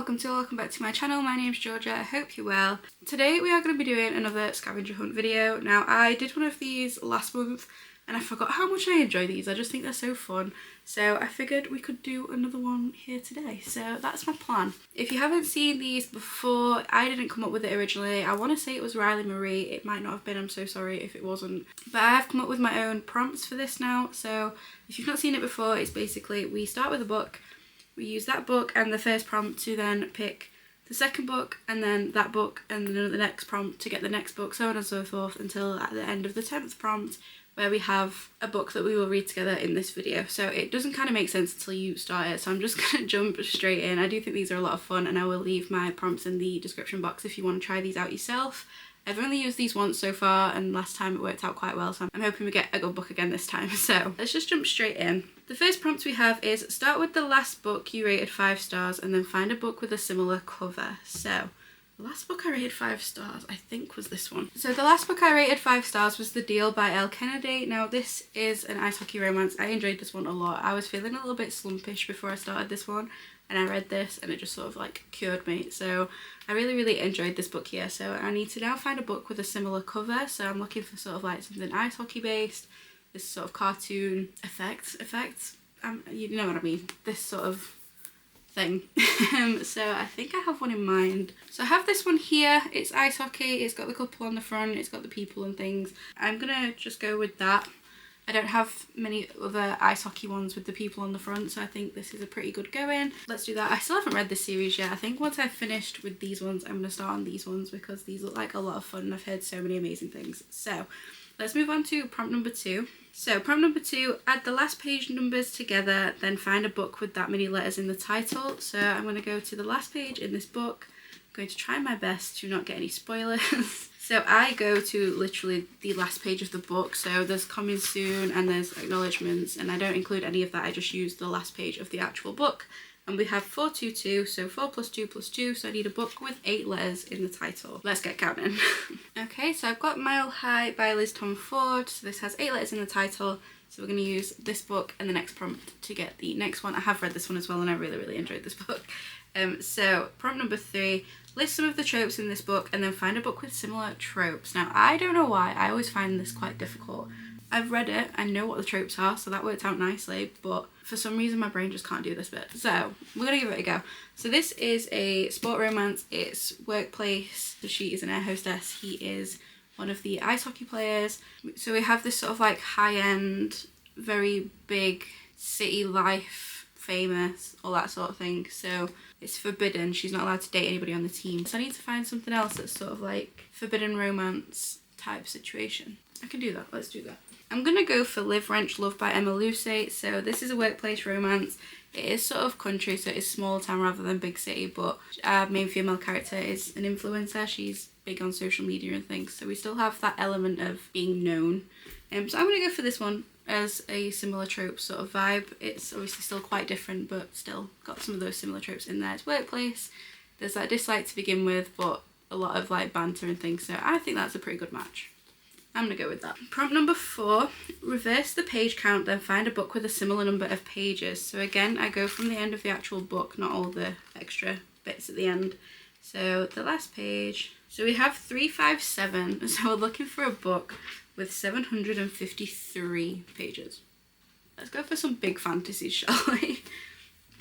welcome back to my channel. My name's Georgia. I hope you're well. Today we are going to be doing another scavenger hunt video. Now I did one of these last month and I forgot how much I enjoy these. I just think they're so fun. So I figured we could do another one here today. So that's my plan. If you haven't seen these before, I didn't come up with it originally. I want to say it was Riley Marie. It might not have been. I'm so sorry if it wasn't. But I have come up with my own prompts for this now. So if you've not seen it before, it's basically we start with a book. We use that book and the first prompt to then pick the second book and then that book and then the next prompt to get the next book, so on and so forth, until at the end of the 10th prompt where we have a book that we will read together in this video. So it doesn't kind of make sense until you start it, so I'm just going to jump straight in. I do think these are a lot of fun and I will leave my prompts in the description box if you want to try these out yourself. I've only used these once so far and last time it worked out quite well, so I'm hoping we get a good book again this time. So let's just jump straight in. The first prompt we have is start with the last book you rated 5 stars and then find a book with a similar cover. So the last book I rated 5 stars I think was this one. So the last book I rated 5 stars was The Deal by Elle Kennedy. Now this is an ice hockey romance. I enjoyed this one a lot. I was feeling a little bit slumpish before I started this one and I read this and it just sort of like cured me. So I really enjoyed this book here. So I need to now find a book with a similar cover. So I'm looking for sort of like something ice hockey based, this sort of cartoon effects, you know what I mean, this sort of thing. So I think I have one in mind. So I have this one here. It's ice hockey, it's got the couple on the front, it's got the people and things. I'm gonna just go with that. I don't have many other ice hockey ones with the people on the front, so I think this is a pretty good go-in. Let's do that. I still haven't read this series yet. I think once I've finished with these ones, I'm going to start on these ones because these look like a lot of fun and I've heard so many amazing things. So let's move on to prompt number 2. So prompt number 2, add the last page numbers together, then find a book with that many letters in the title. So I'm going to go to the last page in this book. I'm going to try my best to not get any spoilers. So I go to literally the last page of the book, so there's coming soon and there's acknowledgements, and I don't include any of that, I just use the last page of the actual book. And we have 422, so 4 plus 2 plus 2, so I need a book with 8 letters in the title. Let's get counting. Okay, so I've got Mile High by Liz Tom Ford, so this has 8 letters in the title, so we're going to use this book and the next prompt to get the next one. I have read this one as well and I really enjoyed this book. So prompt number 3, list some of the tropes in this book and then find a book with similar tropes. Now I don't know why, I always find this quite difficult. I've read it, I know what the tropes are, so that worked out nicely, but for some reason my brain just can't do this bit. So we're gonna give it a go. So this is a sport romance, it's workplace, so she is an air hostess, he is one of the ice hockey players. So we have this sort of like high-end, very big city life, famous, all that sort of thing. So it's forbidden, she's not allowed to date anybody on the team. So I need to find something else that's sort of like forbidden romance type situation. I can do that, let's do that. I'm gonna go for Live, Wrench, Love by Emma Lucy. So this is a workplace romance. It is sort of country, so it's small town rather than big city, but our main female character is an influencer. She's big on social media and things, so we still have that element of being known. So I'm gonna go for this one as a similar trope sort of vibe. It's obviously still quite different, but still got some of those similar tropes in there. It's workplace, there's that dislike to begin with, but a lot of like banter and things, so I think that's a pretty good match. I'm gonna go with that. Prompt number 4, reverse the page count, then find a book with a similar number of pages. So again, I go from the end of the actual book, not all the extra bits at the end. So the last page. So we have 357, so we're looking for a book with 753 pages. Let's go for some big fantasies, shall we?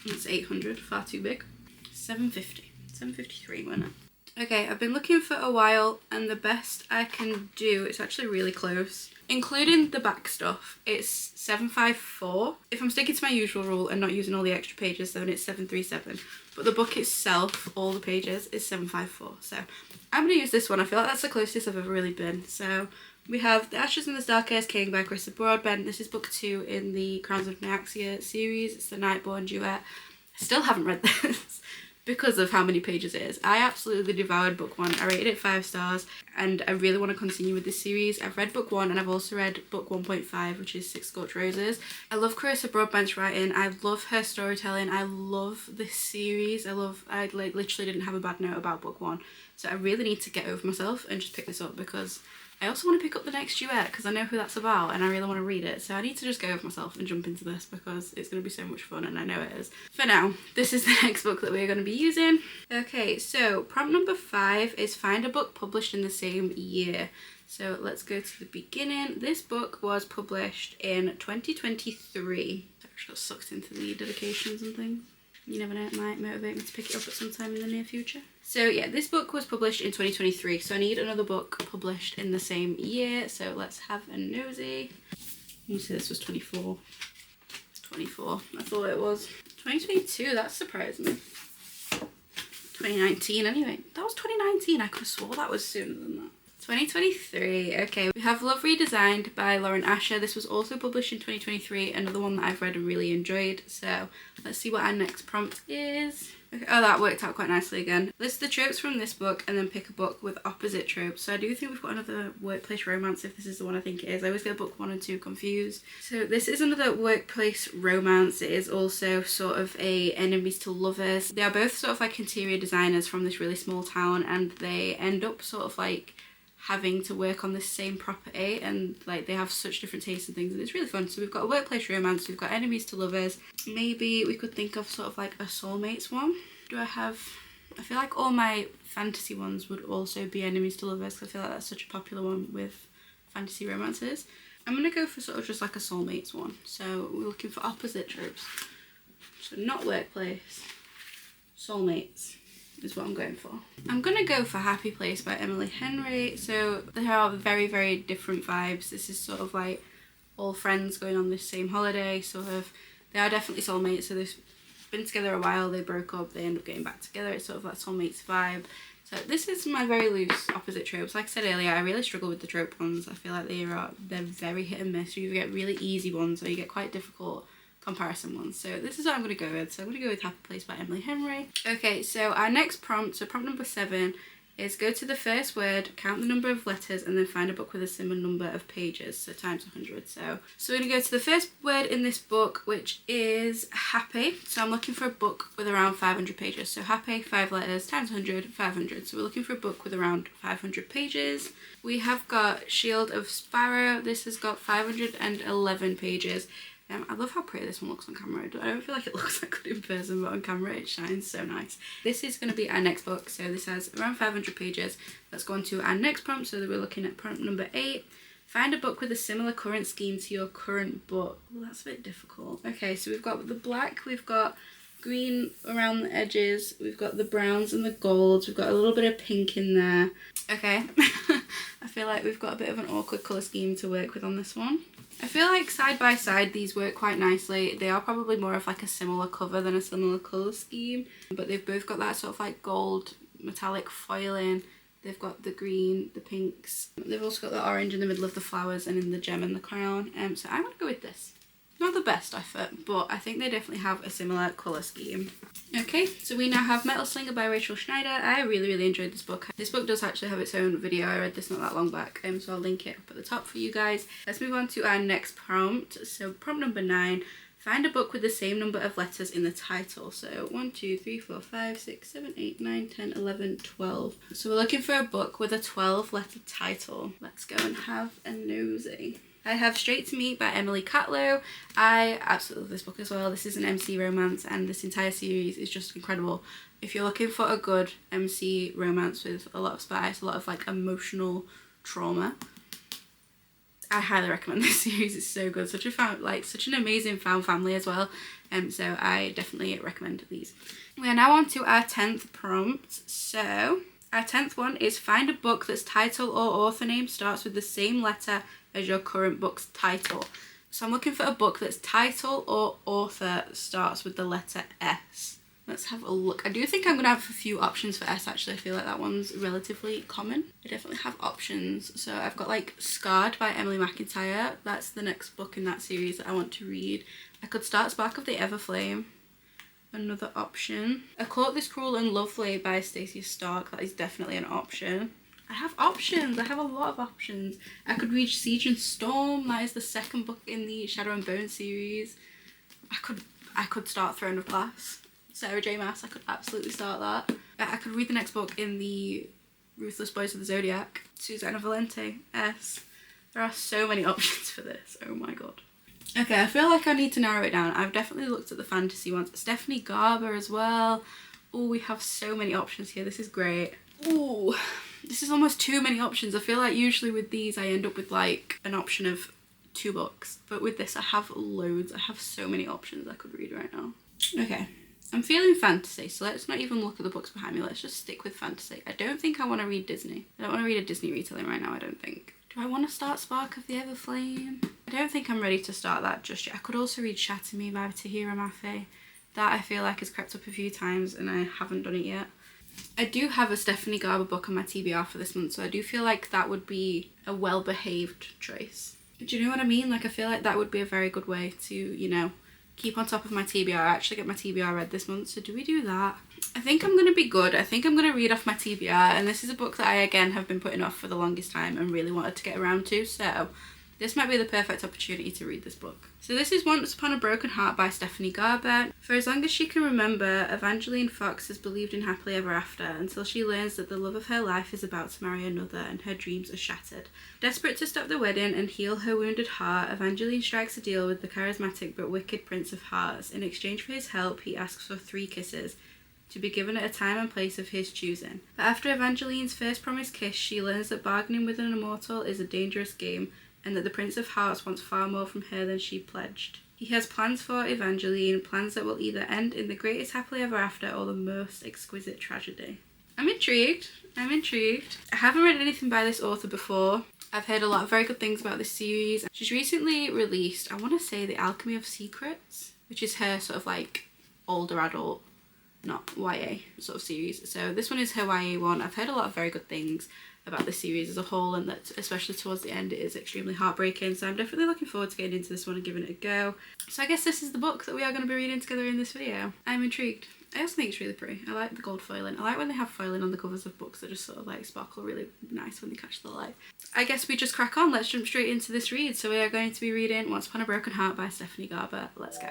That's 800, far too big. 750, 753, why not? Okay, I've been looking for a while and the best I can do, it's actually really close. Including the back stuff, it's 754. If I'm sticking to my usual rule and not using all the extra pages, then it's 737. But the book itself, all the pages, is 754. So I'm going to use this one. I feel like that's the closest I've ever really been. So we have The Ashes in the Starcast King by Krista Broadbent. This is book 2 in the Crowns of Nyaxia series. It's the Nightborn duet. I still haven't read this because of how many pages it is. I absolutely devoured book 1. I rated it 5 stars and I really want to continue with this series. I've read book 1 and I've also read book 1.5, which is Six Scorched Roses. I love Carissa Broadbent's writing. I love her storytelling. I love this series. I like literally didn't have a bad note about book 1. So I really need to get over myself and just pick this up because I also want to pick up the next duet because I know who that's about and I really want to read it. So I need to just go with myself and jump into this because it's going to be so much fun, and I know it is. For now, this is the next book that we're going to be using. Okay, so prompt number 5 is find a book published in the same year. So let's go to the beginning. This book was published in 2023. I just got sucked into the dedications and things. You never know, it might motivate me to pick it up at some time in the near future. So yeah, this book was published in 2023, so I need another book published in the same year. So let's have a nosy. You say this was 24. It's 24. I thought it was 2022. That surprised me. 2019 anyway. That was 2019. I could have swore that was sooner than that. 2023. Okay, we have Love Redesigned by Lauren Asher. This was also published in 2023, another one that I've read and really enjoyed. So let's see what our next prompt is. Okay, oh, that worked out quite nicely again. List the tropes from this book and then pick a book with opposite tropes. So I do think we've got another workplace romance, if this is the one I think it is. I always get book 1 and 2 confused. So this is another workplace romance. It is also sort of a enemies to lovers. They are both sort of like interior designers from this really small town, and they end up sort of like having to work on this same property, and like they have such different tastes and things, and it's really fun. So we've got a workplace romance, we've got enemies to lovers. Maybe we could think of sort of like a soulmates one. I feel like all my fantasy ones would also be enemies to lovers because I feel like that's such a popular one with fantasy romances. I'm gonna go for sort of just like a soulmates one. So we're looking for opposite tropes. So not workplace, soulmates is what I'm going for. I'm gonna go for Happy Place by Emily Henry. So there are very, very different vibes. This is sort of like all friends going on this same holiday, sort of. They are definitely soulmates, so they've been together a while, they broke up, they end up getting back together. It's sort of that soulmates vibe. So this is my very loose opposite tropes. Like I said earlier, I really struggle with the trope ones. I feel like they're very hit and miss. You get really easy ones or you get quite difficult comparison ones. So this is what I'm going to go with. So I'm going to go with Happy Place by Emily Henry. Okay, so our next prompt, so prompt number 7, is go to the first word, count the number of letters, and then find a book with a similar number of pages, so times 100. So we're going to go to the first word in this book, which is happy. So I'm looking for a book with around 500 pages. So happy, 5 letters, times 100, 500. So we're looking for a book with around 500 pages. We have got Shield of Sparrow. This has got 511 pages. I love how pretty this one looks on camera. I don't feel like it looks that good in person, but on camera it shines so nice. This is going to be our next book. So this has around 500 pages. Let's go on to our next prompt. So that we're looking at prompt number 8. Find a book with a similar current scheme to your current book. Well, that's a bit difficult. Okay, so we've got the black, we've got green around the edges, we've got the browns and the golds, we've got a little bit of pink in there. Okay, I feel like we've got a bit of an awkward colour scheme to work with on this one. I feel like side by side these work quite nicely. They are probably more of like a similar cover than a similar colour scheme, but they've both got that sort of like gold metallic foiling. They've got the green, the pinks. They've also got the orange in the middle of the flowers and in the gem and the crown. So I'm going to go with this. Not the best effort, but I think they definitely have a similar colour scheme. Okay, so we now have Metal Slinger by Rachel Schneider. I really, really enjoyed this book. This book does actually have its own video. I read this not that long back, so I'll link it up at the top for you guys. Let's move on to our next prompt. So prompt number 9. Find a book with the same number of letters in the title. So 1, 2, 3, 4, 5, 6, 7, 8, 9, 10, 11, 12. So we're looking for a book with a 12-letter title. Let's go and have a nosy. I have Straight to Me by Emily Catlow. I absolutely love this book as well. This is an MC romance and this entire series is just incredible. If you're looking for a good MC romance with a lot of spice, a lot of like emotional trauma, I highly recommend this series. It's so good. Such an amazing found family as well. So I definitely recommend these. We are now on to our 10th prompt. So our 10th one is find a book that's title or author name starts with the same letter as your current book's title. So I'm looking for a book that's title or author starts with the letter S. Let's have a look. I do think I'm going to have a few options for S actually. I feel like that one's relatively common. I definitely have options. So I've got like Scarred by Emily McIntyre. That's the next book in that series that I want to read. I could start Spark of the Everflame. Another option. A Court This Cruel and Lovely by Stacey Stark. That is definitely an option. I have options. I have a lot of options. I could read Siege and Storm. That is the second book in the Shadow and Bone series. I could start Throne of Glass. Sarah J Maas. I could absolutely start that. I could read the next book in the Ruthless Boys of the Zodiac, Susanna Valente, S. There are so many options for this, oh my god. Okay, I feel like I need to narrow it down. I've definitely looked at the fantasy ones. Stephanie Garber as well. Oh, we have so many options here. This is great. Oh, this is almost too many options. I feel like usually with these I end up with like an option of 2 books. But with this I have loads. I have so many options I could read right now. Okay, I'm feeling fantasy, so let's not even look at the books behind me. Let's just stick with fantasy. I don't think I want to read Disney. I don't want to read a Disney retelling right now, I don't think. Do I want to start Spark of the Everflame? I don't think I'm ready to start that just yet. I could also read Shatter Me by Tahira Mafe. That I feel like has crept up a few times and I haven't done it yet. I do have a Stephanie Garber book on my TBR for this month, so I do feel like that would be a well-behaved choice. Do you know what I mean? Like, I feel like that would be a very good way to, you know, keep on top of my TBR. I actually get my TBR read this month, so do we do that? I think I'm going to be good. I think I'm going to read off my TBR, and this is a book that I, again, have been putting off for the longest time and really wanted to get around to, so this might be the perfect opportunity to read this book. So this is Once Upon a Broken Heart by Stephanie Garber. For as long as she can remember, Evangeline Fox has believed in happily ever after until she learns that the love of her life is about to marry another and her dreams are shattered. Desperate to stop the wedding and heal her wounded heart, Evangeline strikes a deal with the charismatic but wicked Prince of Hearts. In exchange for his help, he asks for 3 kisses, to be given at a time and place of his choosing. But after Evangeline's first promised kiss, she learns that bargaining with an immortal is a dangerous game, and that the Prince of Hearts wants far more from her than she pledged. He has plans for Evangeline, plans that will either end in the greatest happily ever after or the most exquisite tragedy. I'm intrigued. I haven't read anything by this author before. I've heard a lot of very good things about this series. She's recently released, I want to say, The Alchemy of Secrets, which is her sort of like older adult, not YA sort of series. So this one is her YA one. I've heard a lot of very good things about the series as a whole, and that especially towards the end it is extremely heartbreaking, so I'm definitely looking forward to getting into this one and giving it a go. So I guess this is the book that we are going to be reading together in this video. I'm intrigued. I also think it's really pretty. I like the gold foiling. I like when they have foiling on the covers of books that just sort of like sparkle really nice when they catch the light. I guess we just crack on. Let's jump straight into this read. So we are going to be reading Once Upon a Broken Heart by Stephanie Garber. Let's go.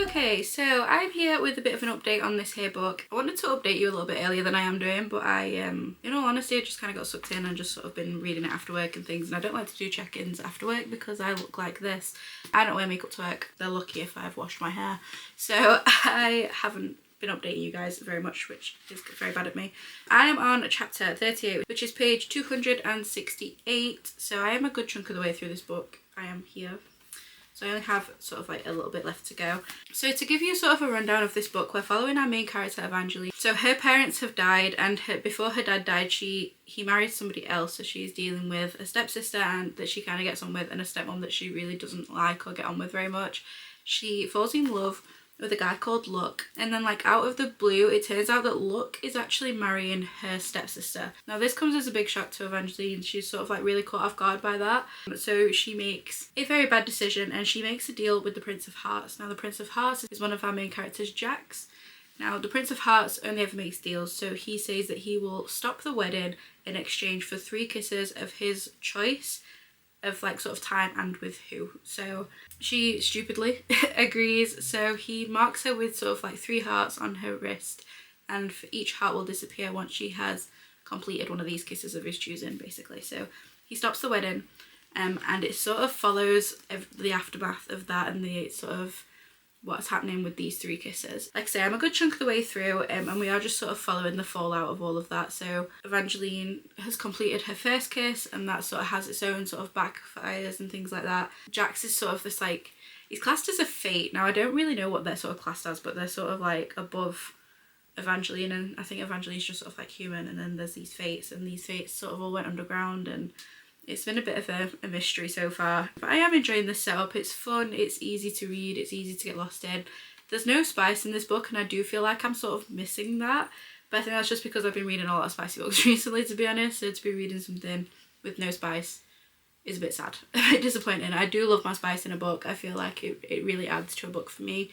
Okay, so I'm here with a bit of an update on this here book. I wanted to update you a little bit earlier than I am doing, but in all honesty, I just kind of got sucked in and just sort of been reading it after work and things, and I don't like to do check-ins after work because I look like this. I don't wear makeup to work. They're lucky if I've washed my hair. So I haven't been updating you guys very much, which is very bad at me. I am on chapter 38, which is page 268, so I am a good chunk of the way through this book. I am here. So I only have sort of like a little bit left to go. So to give you sort of a rundown of this book, we're following our main character Evangeline. So her parents have died, and before her dad died, he married somebody else. So she's dealing with a stepsister and that she kind of gets on with, and a stepmom that she really doesn't like or get on with very much. She falls in love with a guy called Luck, and then like out of the blue it turns out that Luck is actually marrying her stepsister. Now this comes as a big shock to Evangeline. She's sort of like really caught off guard by that, so she makes a very bad decision and she makes a deal with the Prince of Hearts. Now the Prince of Hearts is one of our main characters, Jax. Now the Prince of Hearts only ever makes deals, so he says that he will stop the wedding in exchange for 3 kisses of his choice, of like sort of time and with who. So she stupidly agrees, so he marks her with sort of like 3 hearts on her wrist, and for each heart will disappear once she has completed one of these kisses of his choosing, basically. So he stops the wedding, and it sort of follows the aftermath of that and the sort of what's happening with these 3 kisses. Like I say, I'm a good chunk of the way through, and we are just sort of following the fallout of all of that. So Evangeline has completed her first kiss, and that sort of has its own sort of backfires and things like that. Jax is sort of this like, he's classed as a fate. Now I don't really know what they're sort of classed as, but they're sort of like above Evangeline, and I think Evangeline's just sort of like human, and then there's these fates, and these fates sort of all went underground, and it's been a bit of a mystery so far. But I am enjoying this setup. It's fun, it's easy to read, it's easy to get lost in. There's no spice in this book, and I do feel like I'm sort of missing that, but I think that's just because I've been reading a lot of spicy books recently, to be honest. So to be reading something with no spice is a bit sad, a bit disappointing. I do love my spice in a book. I feel like it really adds to a book for me.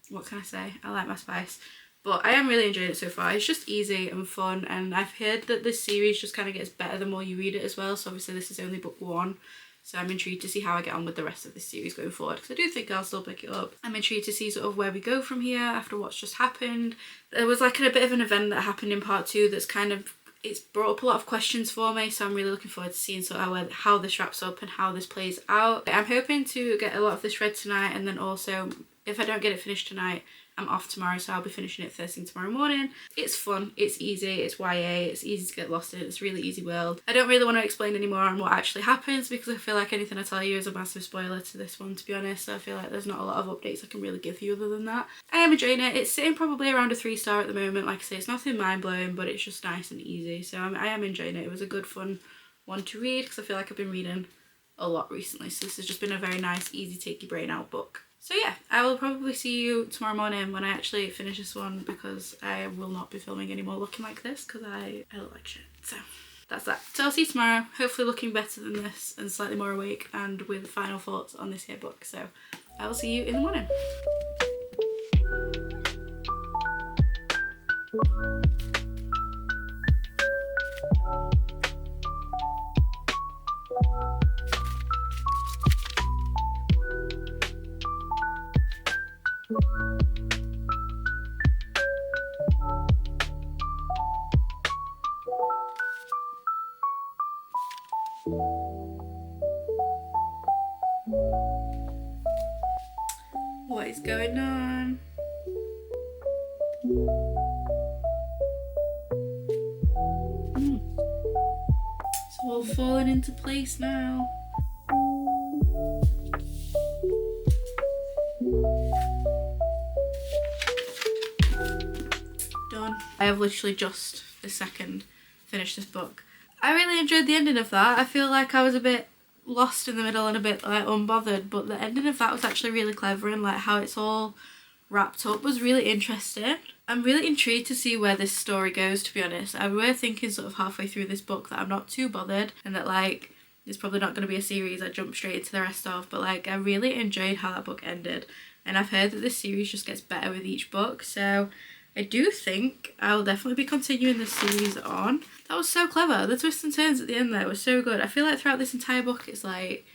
What can I say? I like my spice. But I am really enjoying it so far. It's just easy and fun, and I've heard that this series just kind of gets better the more you read it as well. So obviously this is only book 1, so I'm intrigued to see how I get on with the rest of this series going forward, because I do think I'll still pick it up. I'm intrigued to see sort of where we go from here after what's just happened. There was like a bit of an event that happened in part 2 that's kind of, it's brought up a lot of questions for me, so I'm really looking forward to seeing sort of how this wraps up and how this plays out. I'm hoping to get a lot of this read tonight, and then also if I don't get it finished tonight, I'm off tomorrow, so I'll be finishing it first thing tomorrow morning. It's fun, it's easy, it's YA, it's easy to get lost in, it's a really easy world. I don't really want to explain any more on what actually happens, because I feel like anything I tell you is a massive spoiler to this one, to be honest. So I feel like there's not a lot of updates I can really give you other than that. I am enjoying it. It's sitting probably around a 3-star at the moment. Like I say, it's nothing mind-blowing, but it's just nice and easy. So I am enjoying it. It was a good fun one to read, because I feel like I've been reading a lot recently, so this has just been a very nice, easy, take your brain out book. So yeah, I will probably see you tomorrow morning when I actually finish this one, because I will not be filming anymore looking like this, because I look like shit. So that's that. So I'll see you tomorrow, hopefully looking better than this and slightly more awake and with final thoughts on this here book. So I will see you in the morning. What is going on? It's all falling into place now. Done. I have literally just this second finished this book. I really enjoyed the ending of that. I feel like I was a bit lost in the middle and a bit like unbothered, but the ending of that was actually really clever, and like how it's all wrapped up was really interesting. I'm really intrigued to see where this story goes, to be honest. I were thinking sort of halfway through this book that I'm not too bothered, and that like it's probably not going to be a series I jump straight into the rest of, but like I really enjoyed how that book ended, and I've heard that this series just gets better with each book, so I do think I will definitely be continuing this series on. That was so clever. The twists and turns at the end there were so good. I feel like throughout this entire book it's like,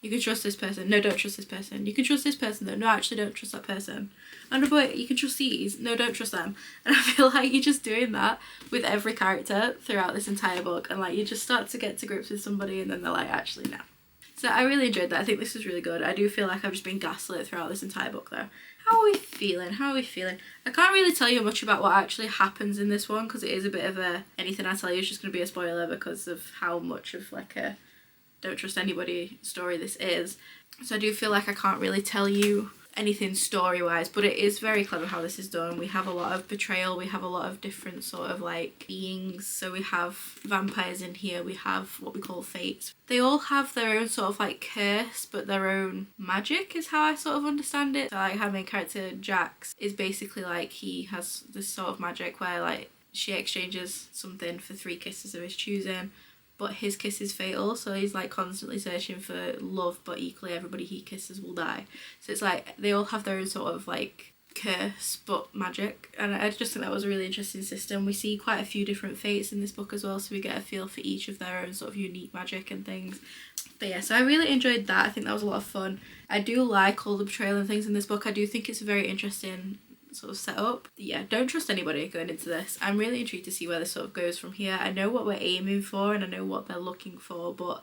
you can trust this person. No, don't trust this person. You can trust this person though. No, actually don't trust that person. And but you can trust these. No, don't trust them. And I feel like you're just doing that with every character throughout this entire book. And like you just start to get to grips with somebody and then they're like, actually no. So I really enjoyed that. I think this was really good. I do feel like I've just been gaslit throughout this entire book though. How are we feeling? How are we feeling? I can't really tell you much about what actually happens in this one, because it is a bit of a, anything I tell you is just going to be a spoiler because of how much of like a don't trust anybody story this is. So I do feel like I can't really tell you anything story-wise, but it is very clever how this is done. We have a lot of betrayal, we have a lot of different sort of like beings. So we have vampires in here, we have what we call fates. They all have their own sort of like curse, but their own magic is how I sort of understand it. So like our main character Jax is basically like, he has this sort of magic where like she exchanges something for 3 kisses of his choosing, but his kiss is fatal, so he's like constantly searching for love, but equally everybody he kisses will die. So it's like they all have their own sort of like curse but magic, and I just think that was a really interesting system. We see quite a few different fates in this book as well, so we get a feel for each of their own sort of unique magic and things. But yeah, so I really enjoyed that. I think that was a lot of fun. I do like all the betrayal and things in this book. I do think it's a very interesting sort of set up. Yeah, don't trust anybody going into this. I'm really intrigued to see where this sort of goes from here. I know what we're aiming for and I know what they're looking for, but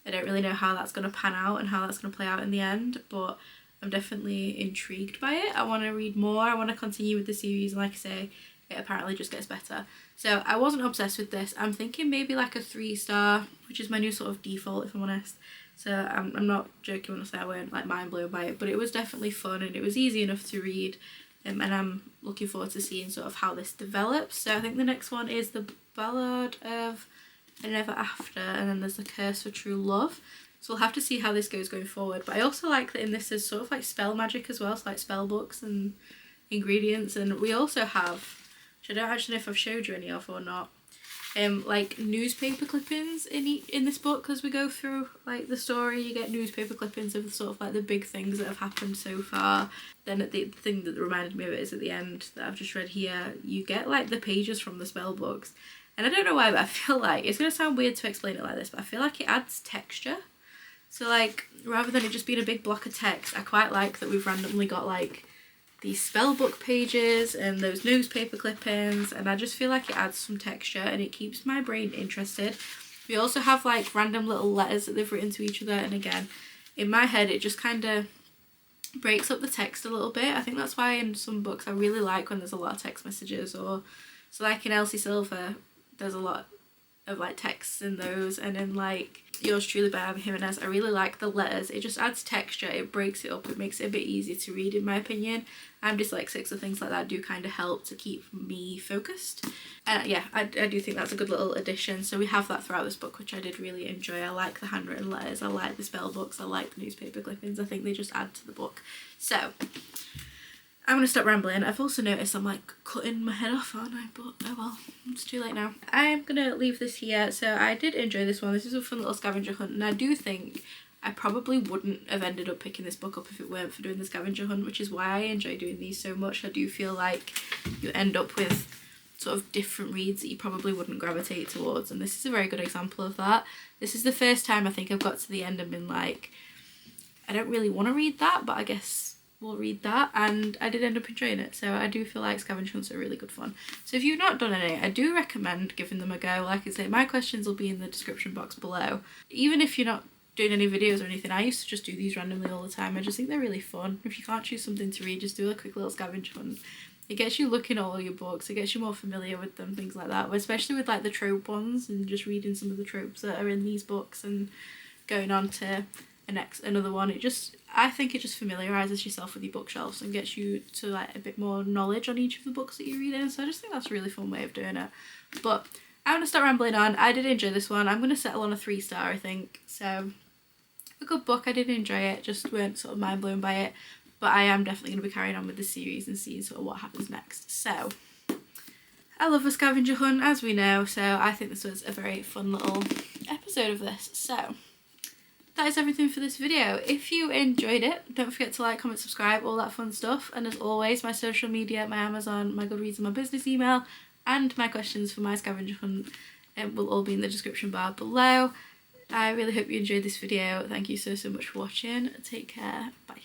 I don't really know how that's going to pan out and how that's going to play out in the end. But I'm definitely intrigued by it. I want to read more. I want to continue with the series, and like I say, it apparently just gets better. So I wasn't obsessed with this. I'm thinking maybe like a 3-star, which is my new sort of default, if I'm honest. So I'm not joking when I say I weren't like mind blown by it, but it was definitely fun and it was easy enough to read. And I'm looking forward to seeing sort of how this develops. So I think the next one is The Ballad of Never After, and then there's The Curse for True Love. So we'll have to see how this goes going forward. But I also like that in this there's sort of like spell magic as well, so like spell books and ingredients. And we also have, which I don't actually know if I've showed you any of or not, like newspaper clippings in this book. As we go through like the story, you get newspaper clippings of sort of like the big things that have happened so far. Then the thing that reminded me of it is at the end that I've just read here, you get like the pages from the spell books. And I don't know why, but I feel like, it's going to sound weird to explain it like this, but I feel like it adds texture. So like, rather than it just being a big block of text, I quite like that we've randomly got like these spell book pages and those newspaper clippings, and I just feel like it adds some texture and it keeps my brain interested. We also have like random little letters that they've written to each other, and again, in my head it just kind of breaks up the text a little bit. I think that's why in some books I really like when there's a lot of text messages, or so like in Elsie Silver there's a lot of like texts in those, and in like Yours Truly by Abby Jimenez, I really like the letters. It just adds texture, it breaks it up, it makes it a bit easier to read in my opinion. I'm dyslexic, so things like that do kind of help to keep me focused. Yeah, I do think that's a good little addition. So we have that throughout this book, which I did really enjoy. I like the handwritten letters, I like the spell books, I like the newspaper clippings. I think they just add to the book. So I'm going to stop rambling. I've also noticed I'm like cutting my head off, aren't I? But oh well, it's too late now. I'm going to leave this here. So I did enjoy this one. This is a fun little scavenger hunt, and I do think I probably wouldn't have ended up picking this book up if it weren't for doing the scavenger hunt, which is why I enjoy doing these so much. I do feel like you end up with sort of different reads that you probably wouldn't gravitate towards, and this is a very good example of that. This is the first time I think I've got to the end and been like, I don't really want to read that, but I guess we'll read that, and I did end up enjoying it. So I do feel like scavenger hunts are really good fun. So if you've not done any, I do recommend giving them a go. Like I say, my questions will be in the description box below. Even if you're not doing any videos or anything, I used to just do these randomly all the time. I just think they're really fun. If you can't choose something to read, just do a quick little scavenger hunt. It gets you looking at all your books, it gets you more familiar with them, things like that. But especially with like the trope ones, and just reading some of the tropes that are in these books and going on to another one, I think it just familiarises yourself with your bookshelves and gets you to like a bit more knowledge on each of the books that you're reading. So I just think that's a really fun way of doing it. But I'm going to start rambling on. I did enjoy this one. I'm going to settle on a 3-star, I think. So a good book. I did enjoy it, just weren't sort of mind blown by it. But I am definitely going to be carrying on with the series and seeing sort of what happens next. So I love a scavenger hunt, as we know, so I think this was a very fun little episode of this. So that is everything for this video. If you enjoyed it, don't forget to like, comment, subscribe, all that fun stuff. And as always, my social media, my Amazon, my Goodreads and my business email, and my questions for my scavenger hunt will all be in the description bar below. I really hope you enjoyed this video. Thank you so much for watching. Take care. Bye.